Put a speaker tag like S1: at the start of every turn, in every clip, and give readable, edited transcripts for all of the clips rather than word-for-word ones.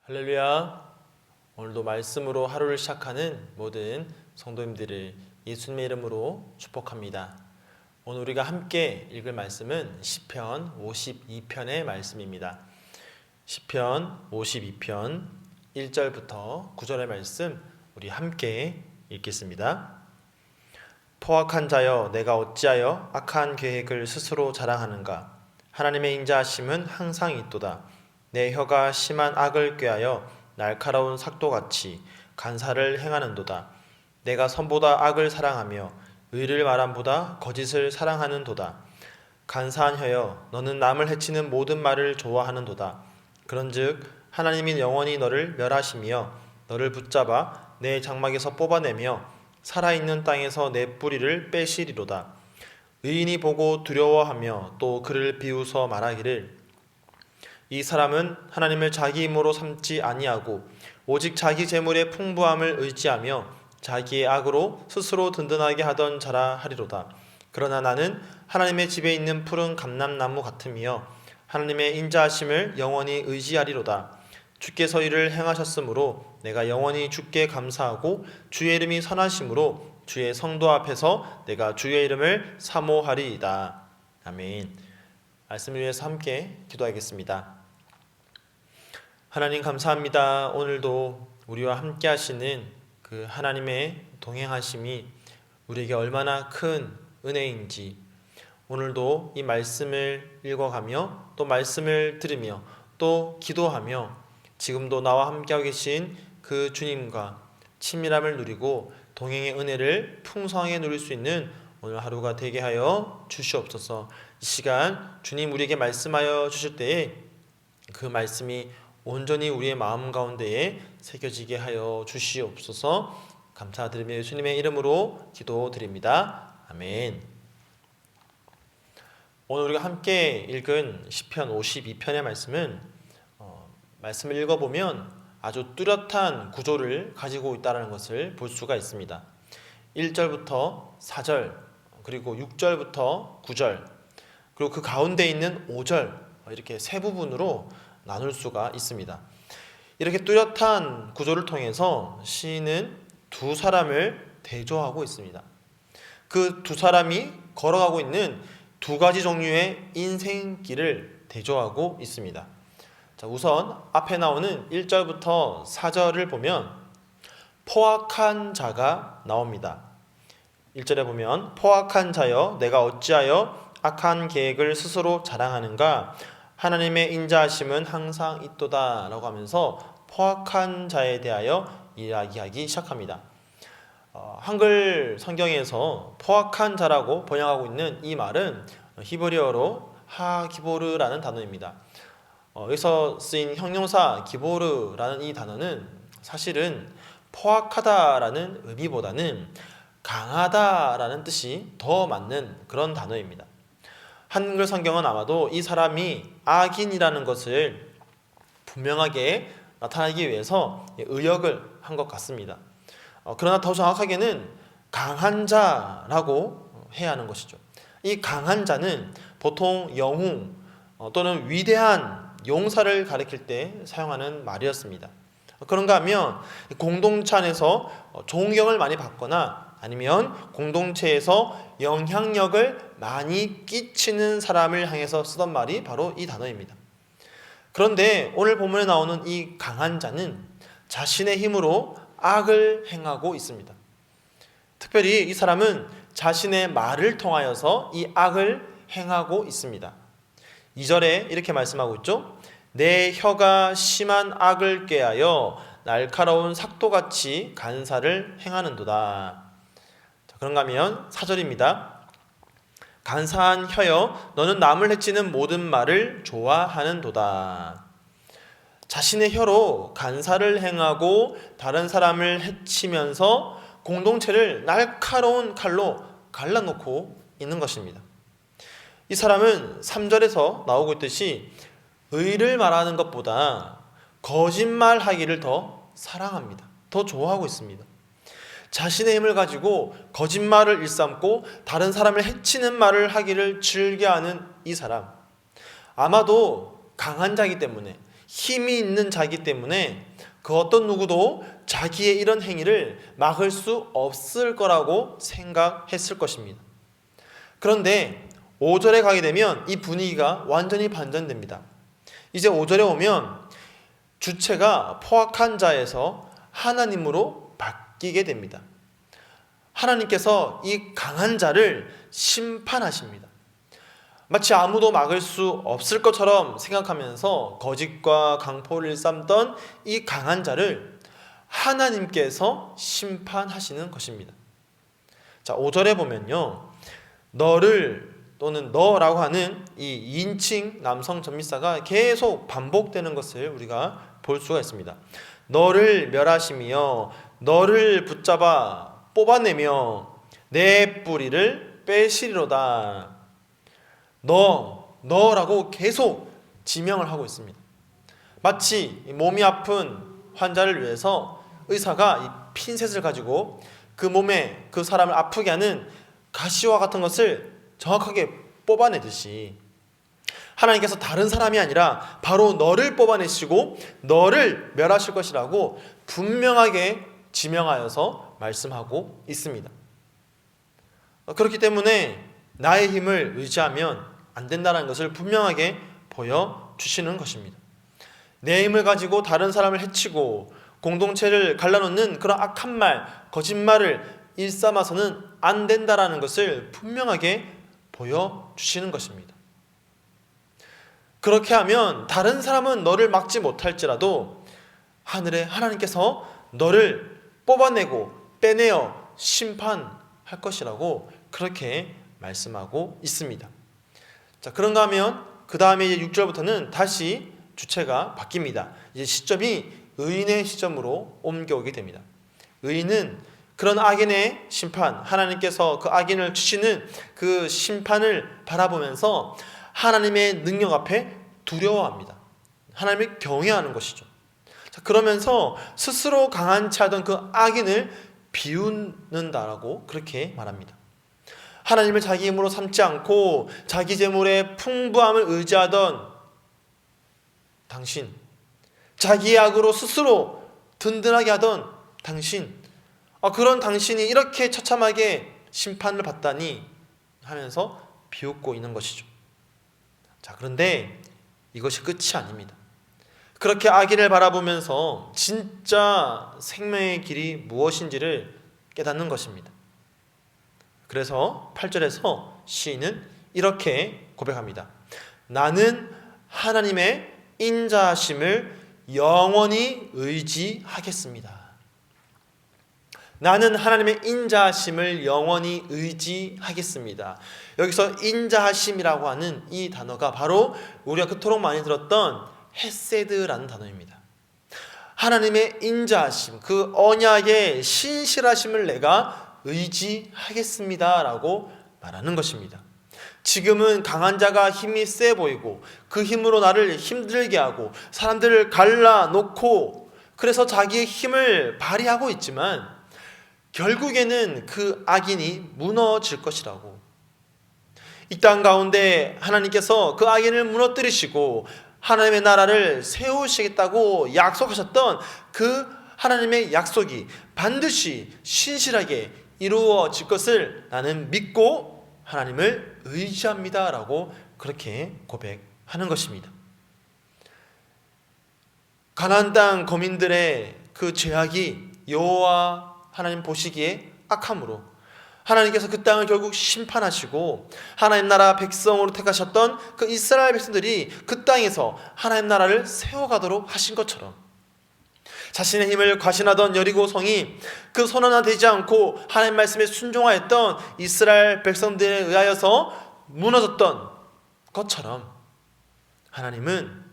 S1: 할렐루야. 오늘도 말씀으로 하루를 시작하는 모든 성도님들을 예수님의 이름으로 축복합니다. 오늘 우리가 함께 읽을 말씀은 시편 52편의 말씀입니다. 시편 52편 1절부터 9절의 말씀 우리 함께 읽겠습니다. 포악한 자여, 내가 어찌하여 악한 계획을 스스로 자랑하는가? 하나님의 인자하심은 항상 있도다. 내 혀가 심한 악을 꾀하여 날카로운 삭도같이 간사를 행하는도다. 내가 선보다 악을 사랑하며 의를 말함보다 거짓을 사랑하는도다. 간사한 혀여, 너는 남을 해치는 모든 말을 좋아하는도다. 그런즉 하나님이 영원히 너를 멸하시며 너를 붙잡아 내 장막에서 뽑아내며 살아있는 땅에서 내 뿌리를 빼시리로다. 의인이 보고 두려워하며 또 그를 비웃어 말하기를 이 사람은 하나님을 자기 힘으로 삼지 아니하고 오직 자기 재물의 풍부함을 의지하며 자기의 악으로 스스로 든든하게 하던 자라 하리로다. 그러나 나는 하나님의 집에 있는 푸른 감람나무 같으며 하나님의 인자하심을 영원히 의지하리로다. 주께서 이를 행하셨으므로 내가 영원히 주께 감사하고 주의 이름이 선하심으로 주의 성도 앞에서 내가 주의 이름을 사모하리이다. 아멘. 말씀을 위해서 함께 기도하겠습니다. 하나님 감사합니다. 오늘도 우리와 함께 하시는 그 하나님의 동행하심이 우리에게 얼마나 큰 은혜인지 오늘도 이 말씀을 읽어가며 또 말씀을 들으며 또 기도하며 지금도 나와 함께하고 계신 그 주님과 친밀함을 누리고 동행의 은혜를 풍성하게 누릴 수 있는 오늘 하루가 되게 하여 주시옵소서. 이 시간 주님 우리에게 말씀하여 주실 때에 그 말씀이 온전히 우리의 마음 가운데에 새겨지게 하여 주시옵소서. 감사드리며 예수님의 이름으로 기도드립니다. 아멘. 오늘 우리가 함께 읽은 시편 52편의 말씀은 말씀을 읽어보면 아주 뚜렷한 구조를 가지고 있다는 것을 볼 수가 있습니다. 1절부터 4절 그리고 6절부터 9절 그리고 그 가운데 있는 5절 이렇게 세 부분으로 나눌 수가 있습니다. 이렇게 뚜렷한 구조를 통해서 시인은 두 사람을 대조하고 있습니다. 그 두 사람이 걸어가고 있는 두 가지 종류의 인생길을 대조하고 있습니다. 자, 우선 앞에 나오는 1절부터 4절을 보면 포악한 자가 나옵니다. 1절에 보면 포악한 자여, 내가 어찌하여 악한 계획을 스스로 자랑하는가? 하나님의 인자하심은 항상 있도다 라고 하면서 포악한 자에 대하여 이야기하기 시작합니다. 한글 성경에서 포악한 자라고 번역하고 있는 이 말은 히브리어로 하기보르라는 단어입니다. 여기서 쓰인 형용사 기보르라는 이 단어는 사실은 포악하다라는 의미보다는 강하다라는 뜻이 더 맞는 그런 단어입니다. 한글 성경은 아마도 이 사람이 악인이라는 것을 분명하게 나타내기 위해서 의역을 한 것 같습니다. 그러나 더 정확하게는 강한 자라고 해야 하는 것이죠. 이 강한 자는 보통 영웅 또는 위대한 용사를 가리킬 때 사용하는 말이었습니다. 그런가 하면 공동체 안에서 존경을 많이 받거나 아니면 공동체에서 영향력을 많이 끼치는 사람을 향해서 쓰던 말이 바로 이 단어입니다. 그런데 오늘 본문에 나오는 이 강한 자는 자신의 힘으로 악을 행하고 있습니다. 특별히 이 사람은 자신의 말을 통하여서 이 악을 행하고 있습니다. 2절에 이렇게 말씀하고 있죠. 내 혀가 심한 악을 꾀하여 날카로운 삭도같이 간사를 행하는도다. 그런가 하면 4절입니다. 간사한 혀여, 너는 남을 해치는 모든 말을 좋아하는도다. 자신의 혀로 간사를 행하고 다른 사람을 해치면서 공동체를 날카로운 칼로 갈라놓고 있는 것입니다. 이 사람은 3절에서 나오고 있듯이 의를 말하는 것보다 거짓말하기를 더 사랑합니다. 더 좋아하고 있습니다. 자신의 힘을 가지고 거짓말을 일삼고 다른 사람을 해치는 말을 하기를 즐겨하는 이 사람, 아마도 강한 자이기 때문에 힘이 있는 자이기 때문에 그 어떤 누구도 자기의 이런 행위를 막을 수 없을 거라고 생각했을 것입니다. 그런데 5절에 가게 되면 이 분위기가 완전히 반전됩니다. 이제 5절에 오면 주체가 포악한 자에서 하나님으로 바뀌게 됩니다. 하나님께서 이 강한 자를 심판하십니다. 마치 아무도 막을 수 없을 것처럼 생각하면서 거짓과 강포를 일삼던 이 강한 자를 하나님께서 심판하시는 것입니다. 자, 5절에 보면요, 너를 또는 너라고 하는 이 인칭 남성 전미사가 계속 반복되는 것을 우리가 볼 수가 있습니다. 너를 멸하시며 너를 붙잡아 뽑아내며 내 뿌리를 빼시리로다. 너라고 계속 지명을 하고 있습니다. 마치 몸이 아픈 환자를 위해서 의사가 이 핀셋을 가지고 그 몸에 그 사람을 아프게 하는 가시와 같은 것을 정확하게 뽑아내듯이 하나님께서 다른 사람이 아니라 바로 너를 뽑아내시고 너를 멸하실 것이라고 분명하게 지명하여서 말씀하고 있습니다. 그렇기 때문에 나의 힘을 의지하면 안 된다는 것을 분명하게 보여주시는 것입니다. 내 힘을 가지고 다른 사람을 해치고 공동체를 갈라놓는 그런 악한 말, 거짓말을 일삼아서는 안 된다는 것을 분명하게 보여주시는 것입니다. 그렇게 하면 다른 사람은 너를 막지 못할지라도 하늘의 하나님께서 너를 뽑아내고 빼내어 심판할 것이라고 그렇게 말씀하고 있습니다. 자, 그런가 하면 그 다음에 이제 6절부터는 다시 주체가 바뀝니다. 이제 시점이 의인의 시점으로 옮겨오게 됩니다. 의인은 그런 악인의 심판, 하나님께서 그 악인을 주시는 그 심판을 바라보면서 하나님의 능력 앞에 두려워합니다. 하나님을 경외하는 것이죠. 자, 그러면서 스스로 강한 체 하던 그 악인을 비웃는다라고 그렇게 말합니다. 하나님을 자기 힘으로 삼지 않고 자기 재물의 풍부함을 의지하던 당신, 자기의 악으로 스스로 든든하게 하던 당신, 그런 당신이 이렇게 처참하게 심판을 받다니 하면서 비웃고 있는 것이죠. 자, 그런데 이것이 끝이 아닙니다. 그렇게 악인을 바라보면서 진짜 생명의 길이 무엇인지를 깨닫는 것입니다. 그래서 8절에서 시인은 이렇게 고백합니다. 나는 하나님의 인자하심을 영원히 의지하겠습니다. 나는 하나님의 인자하심을 영원히 의지하겠습니다. 여기서 인자하심이라고 하는 이 단어가 바로 우리가 그토록 많이 들었던 헤세드라는 단어입니다. 하나님의 인자하심, 그 언약의 신실하심을 내가 의지하겠습니다 라고 말하는 것입니다. 지금은 강한 자가 힘이 세 보이고 그 힘으로 나를 힘들게 하고 사람들을 갈라놓고 그래서 자기의 힘을 발휘하고 있지만 결국에는 그 악인이 무너질 것이라고, 이 땅 가운데 하나님께서 그 악인을 무너뜨리시고 하나님의 나라를 세우시겠다고 약속하셨던 그 하나님의 약속이 반드시 신실하게 이루어질 것을 나는 믿고 하나님을 의지합니다 라고 그렇게 고백하는 것입니다. 가나안 땅 거민들의 그 죄악이 여호와 하나님 보시기에 악함으로 하나님께서 그 땅을 결국 심판하시고 하나님 나라 백성으로 택하셨던 그 이스라엘 백성들이 그 땅에서 하나님 나라를 세워가도록 하신 것처럼 자신의 힘을 과신하던 여리고 성이 그 손 하나 되지 않고 하나님 말씀에 순종하였던 이스라엘 백성들에 의하여서 무너졌던 것처럼 하나님은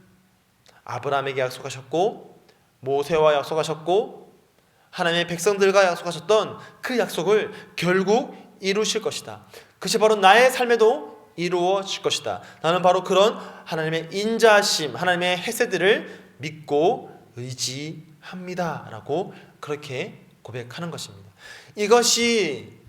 S1: 아브라함에게 약속하셨고 모세와 약속하셨고 하나님의 백성들과 약속하셨던 그 약속을 결국 이루실 것이다. 그것이 바로 나의 삶에도 이루어질 것이다. 나는 바로 그런 하나님의 인자하심, 하나님의 헤세드를 믿고 의지합니다 라고 그렇게 고백하는 것입니다. 이것이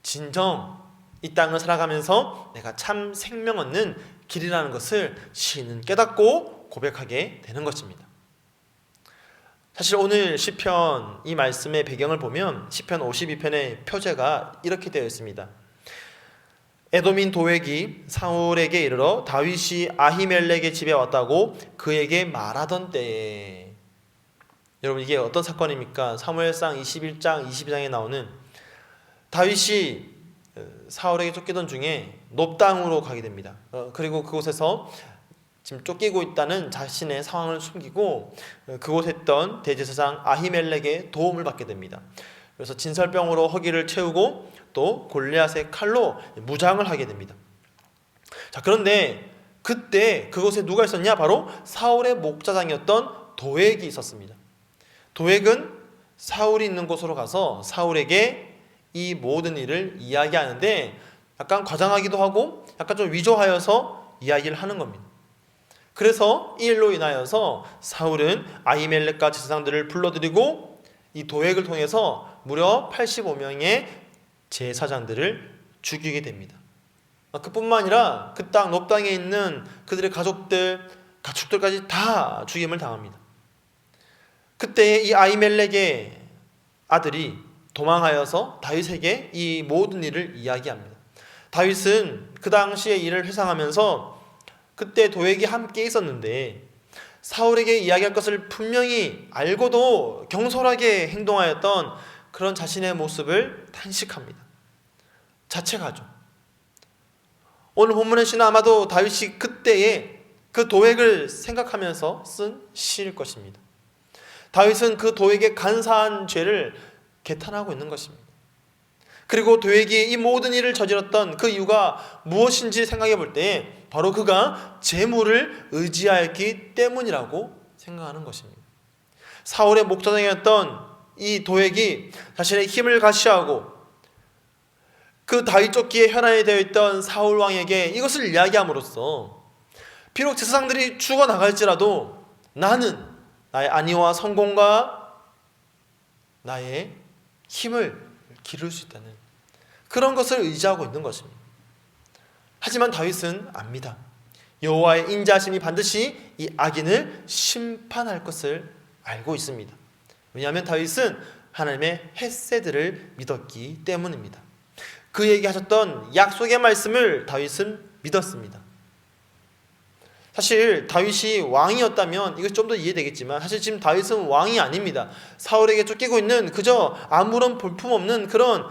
S1: 진정 이 땅을 살아가면서 내가 참 생명 얻는 길이라는 것을 시인은 깨닫고 믿고 고백하게 되는 것입니다. 사실 오늘 시편 이 말씀의 배경을 보면 시편 52편의 표제가 이렇게 되어 있습니다. 에돔인 도액이 사울에게 이르러 다윗이 아히멜렉의 집에 왔다고 그에게 말하던 때에. 여러분, 이게 어떤 사건입니까? 사무엘상 21장 22장에 나오는 다윗이 사울에게 쫓기던 중에 놉당으로 가게 됩니다. 그리고 그곳에서 지금 쫓기고 있다는 자신의 상황을 숨기고 그곳에 있던 대제사장 아히멜렉의 도움을 받게 됩니다. 그래서 진설병으로 허기를 채우고 또 골리앗의 칼로 무장을 하게 됩니다. 자, 그런데 그때 그곳에 누가 있었냐? 바로 사울의 목자장이었던 도액이 있었습니다. 도액은 사울이 있는 곳으로 가서 사울에게 이 모든 일을 이야기하는데 약간 과장하기도 하고 약간 좀 위조하여서 이야기를 하는 겁니다. 그래서 이 일로 인하여서 사울은 아히멜렉과 제사장들을 불러들이고 이 도액을 통해서 무려 85명의 제사장들을 죽이게 됩니다. 그뿐만 아니라 그 땅 놉당에 있는 그들의 가족들, 가축들까지 다 죽임을 당합니다. 그때 이 아히멜렉의 아들이 도망하여서 다윗에게 이 모든 일을 이야기합니다. 다윗은 그 당시의 일을 회상하면서 그때 도액이 함께 있었는데 사울에게 이야기할 것을 분명히 알고도 경솔하게 행동하였던 그런 자신의 모습을 탄식합니다. 자책하죠. 오늘 본문의 아마도 다윗이 그때의 그 도액을 생각하면서 쓴 시일 것입니다. 다윗은 그 도액의 간사한 죄를 개탄하고 있는 것입니다. 그리고 도액이 이 모든 일을 저질렀던 그 이유가 무엇인지 생각해 볼 때 바로 그가 재물을 의지하였기 때문이라고 생각하는 것입니다. 사울의 목자장이었던 이 도액이 자신의 힘을 가시하고 그 다윗 쫓기에 현안이 되어 있던 사울 왕에게 이것을 이야기함으로써 비록 제사장들이 죽어나갈지라도 나는 나의 안위와 성공과 나의 힘을 기를 수 있다는 그런 것을 의지하고 있는 것입니다. 하지만 다윗은 압니다. 여호와의 인자하심이 반드시 이 악인을 심판할 것을 알고 있습니다. 왜냐하면 다윗은 하나님의 헤세드를 믿었기 때문입니다. 그에게 하셨던 약속의 말씀을 다윗은 믿었습니다. 사실 다윗이 왕이었다면 이것 좀 더 이해되겠지만 사실 지금 다윗은 왕이 아닙니다. 사울에게 쫓기고 있는 그저 아무런 볼품없는 그런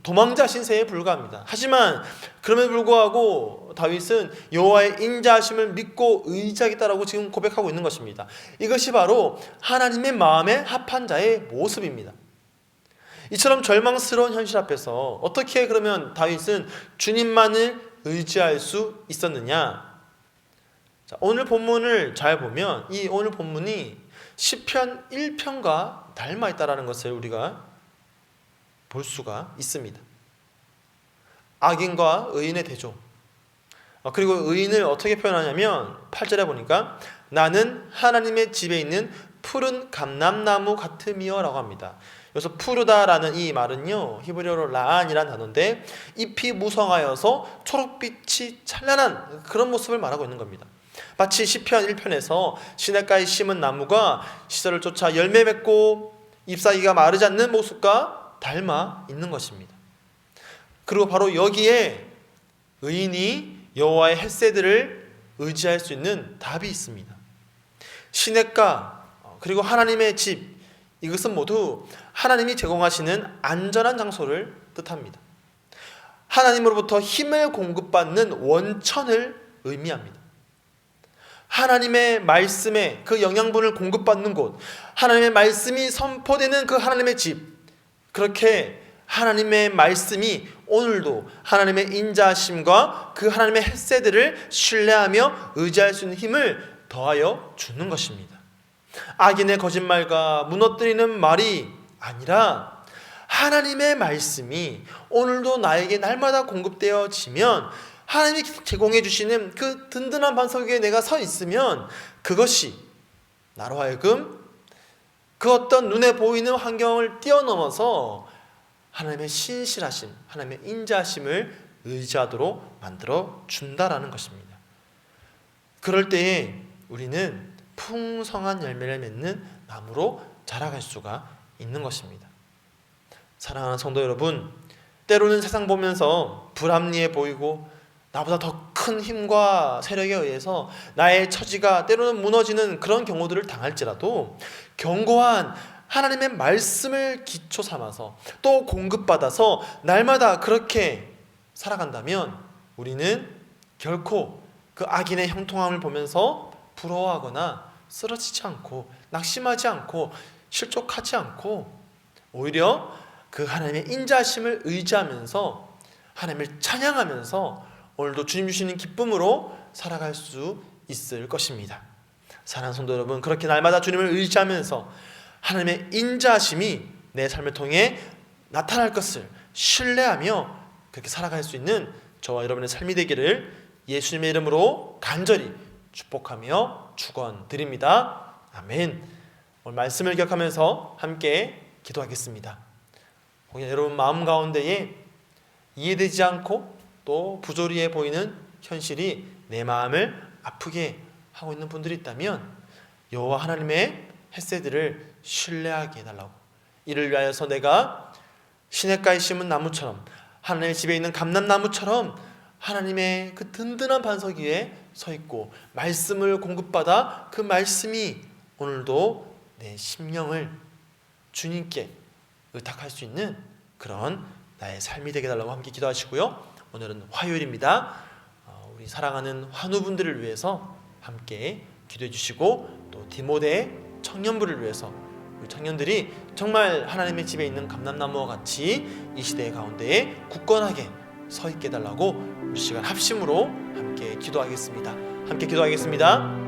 S1: 도망자 신세에 불과합니다. 하지만 그럼에도 불구하고 다윗은 여호와의 인자하심을 믿고 의지하겠다라고 지금 고백하고 있는 것입니다. 이것이 바로 하나님의 마음에 합한 자의 모습입니다. 이처럼 절망스러운 현실 앞에서 어떻게 그러면 다윗은 주님만을 의지할 수 있었느냐? 자, 오늘 본문을 잘 보면 이 오늘 본문이 시편 1편과 닮아 있다는 것을 우리가 볼 수가 있습니다. 악인과 의인의 대조. 그리고 의인을 어떻게 표현하냐면 8절에 보니까 나는 하나님의 집에 있는 푸른 감람나무 같으며 라고 합니다. 여기서 푸르다라는 이 말은요 히브리어로 라안이라는 단어인데 잎이 무성하여서 초록빛이 찬란한 그런 모습을 말하고 있는 겁니다. 마치 시편 1편에서 시냇가에 심은 나무가 시절을 쫓아 열매 맺고 잎사귀가 마르지 않는 모습과 닮아 있는 것입니다. 그리고 바로 여기에 의인이 여호와의 헤세드를 의지할 수 있는 답이 있습니다. 시냇가 그리고 하나님의 집, 이것은 모두 하나님이 제공하시는 안전한 장소를 뜻합니다. 하나님으로부터 힘을 공급받는 원천을 의미합니다. 하나님의 말씀에 그 영양분을 공급받는 곳, 하나님의 말씀이 선포되는 그 하나님의 집, 그렇게 하나님의 말씀이 오늘도 하나님의 인자하심과 그 하나님의 헤세드를 신뢰하며 의지할 수 있는 힘을 더하여 주는 것입니다. 악인의 거짓말과 무너뜨리는 말이 아니라 하나님의 말씀이 오늘도 나에게 날마다 공급되어지면 하나님이 제공해 주시는 그 든든한 반석 위에 내가 서 있으면 그것이 나로 하여금 그 어떤 눈에 보이는 환경을 뛰어넘어서 하나님의 신실하심, 하나님의 인자하심을 의지하도록 만들어 준다라는 것입니다. 그럴 때에 우리는 풍성한 열매를 맺는 나무로 자라갈 수가 있는 것입니다. 사랑하는 성도 여러분, 때로는 세상 보면서 불합리해 보이고 나보다 더 큰 힘과 세력에 의해서 나의 처지가 때로는 무너지는 그런 경우들을 당할지라도 견고한 하나님의 말씀을 기초 삼아서 또 공급받아서 날마다 그렇게 살아간다면 우리는 결코 그 악인의 형통함을 보면서 부러워하거나 쓰러지지 않고 낙심하지 않고 실족하지 않고 오히려 그 하나님의 인자심을 의지하면서 하나님을 찬양하면서 오늘도 주님 주시는 기쁨으로 살아갈 수 있을 것입니다. 사랑하는 성도 여러분, 그렇게 날마다 주님을 의지하면서 하나님의 인자심이 내 삶을 통해 나타날 것을 신뢰하며 그렇게 살아갈 수 있는 저와 여러분의 삶이 되기를 예수님의 이름으로 간절히 축복하며 축원드립니다. 아멘. 오늘 말씀을 기억하면서 함께 기도하겠습니다. 혹여 여러분 마음 가운데에 이해되지 않고 또 부조리해 보이는 현실이 내 마음을 아프게 하고 있는 분들이 있다면 여호와 하나님의 햇새들을 신뢰하게 해달라고, 이를 위하여서 내가 시냇가에 심은 나무처럼 하나님의 집에 있는 감람나무처럼 하나님의 그 든든한 반석 위에 서 있고 말씀을 공급받아 그 말씀이 오늘도 내 심령을 주님께 의탁할 수 있는 그런 나의 삶이 되게 해달라고 함께 기도하시고요. 오늘은 화요일입니다. 우리 사랑하는 환우분들을 위해서 함께 기도해 주시고 또 디모데 청년부를 위해서 우리 청년들이 정말 하나님의 집에 있는 감람나무와 같이 이 시대 가운데에 굳건하게 서 있게 해달라고 우리 시간 합심으로 함께 기도하겠습니다. 함께 기도하겠습니다.